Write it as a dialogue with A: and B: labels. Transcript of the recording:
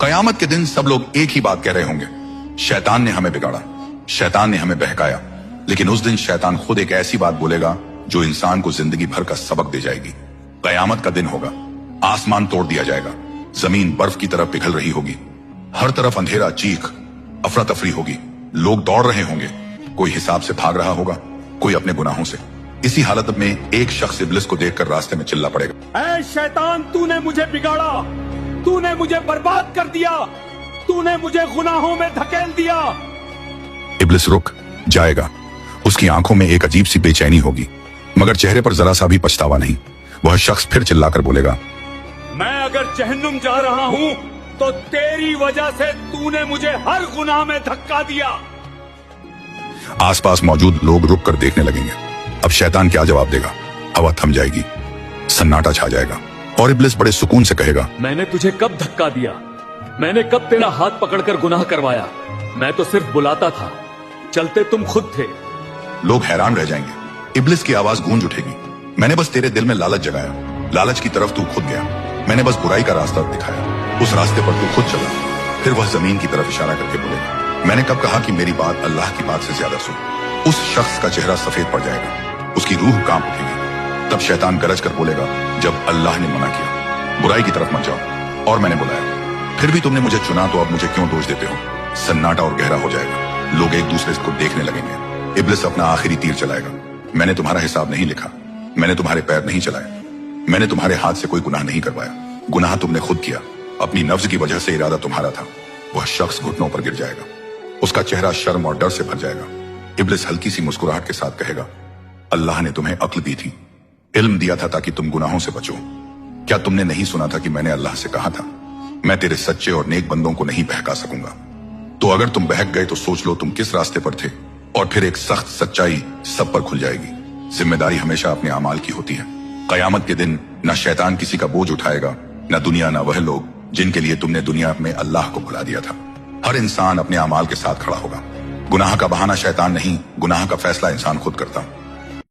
A: कयामत के दिन सब लोग एक ही बात कह रहे होंगे, शैतान ने हमें बिगाड़ा, शैतान ने हमें बहकाया। लेकिन उस दिन शैतान खुद एक ऐसी बात बोलेगा जो इंसान को जिंदगी भर का सबक दे जाएगी। कयामत का दिन होगा, आसमान तोड़ दिया जाएगा, जमीन बर्फ की तरफ पिघल रही होगी, हर तरफ अंधेरा, चीख, अफरा तफरी होगी, लोग दौड़ रहे होंगे, कोई हिसाब से भाग रहा होगा, कोई अपने गुनाहों से। इसी हालत में एक शख्स इब्लिस को देखकर रास्ते में चिल्ला पड़ेगा,
B: ऐ शैतान, तूने मुझे बिगाड़ा, तूने मुझे बर्बाद कर दिया, तूने मुझे गुनाहों में धकेल दिया।
A: इब्लिस रुक जाएगा, उसकी आंखों में एक अजीब सी बेचैनी होगी, मगर चेहरे पर जरा सा भी पछतावा नहीं। वह शख्स फिर चिल्लाकर बोलेगा,
B: मैं अगर जहन्नुम जा रहा हूँ तो तेरी वजह से तूने मुझे हर गुनाह में धक्का दिया।
A: आसपास मौजूद लोग रुक कर देखने लगेंगे। अब शैतान क्या जवाब देगा? हवा थम जाएगी, सन्नाटा छा जाएगा और इब्लिस बड़े सुकून से कहेगा,
B: मैंने तुझे कब धक्का दिया? मैंने कब तेरा हाथ पकड़कर गुनाह करवाया? मैं तो सिर्फ बुलाता था, चलते तुम खुद थे।
A: लोग हैरान रह जाएंगे। इब्लिस की आवाज गूंज उठेगी, मैंने बस तेरे दिल में लालच जगाया, लालच की तरफ तू खुद गया, मैंने बस बुराई का रास्ता दिखाया, उस रास्ते पर तू खुद चला। फिर वह जमीन की तरफ इशारा करके बोलेगा, मैंने कब कहा कि मेरी बात अल्लाह की बात से ज्यादा सुन। उस शख्स का चेहरा सफेद पड़ जाएगा, उसकी रूह कांप उठेगी। तब शैतान गरज कर बोलेगा, जब अल्लाह ने मना किया, बुराई की तरफ मत जाओ, और मैंने बुलाया, फिर भी तुमने मुझे चुना, तो अब मुझे क्यों दोष देते हो? सन्नाटा और गहरा हो जाएगा, लोग एक दूसरे को देखने लगेंगे। इब्लिस अपना आखिरी तीर चलाएगा, मैंने तुम्हारा हिसाब नहीं लिखा, मैंने तुम्हारे पैर नहीं चलाए, मैंने तुम्हारे हाथ से कोई गुनाह नहीं करवाया, गुनाह तुमने खुद किया, अपनी नफ्स की वजह से इरादा तुम्हारा था। वह शख्स घुटनों पर गिर जाएगा, उसका चेहरा शर्म और डर से भर जाएगा। इब्लिस हल्की सी मुस्कुराहट के साथ कहेगा, अल्लाह ने तुम्हें अक्ल दी थी, इल्म दिया था ताकि तुम गुनाहों से बचो। क्या तुमने नहीं सुना था कि मैंने अल्लाह से कहा था, मैं तेरे सच्चे और नेक बंदों को नहीं बहका सकूंगा? तो अगर तुम बहक गए तो सोच लो तुम किस रास्ते पर थे, और फिर एक सख्त सच्चाई सब पर खुल जाएगी। जिम्मेदारी हमेशा अपने अमाल की होती है। कयामत के दिन न शैतान किसी का बोझ उठाएगा, न दुनिया, न वह लोग जिनके लिए तुमने दुनिया में अल्लाह को भुला दिया था। हर इंसान अपने अमाल के साथ खड़ा होगा। गुनाह का बहाना शैतान नहीं, गुनाह का फैसला इंसान खुद करता।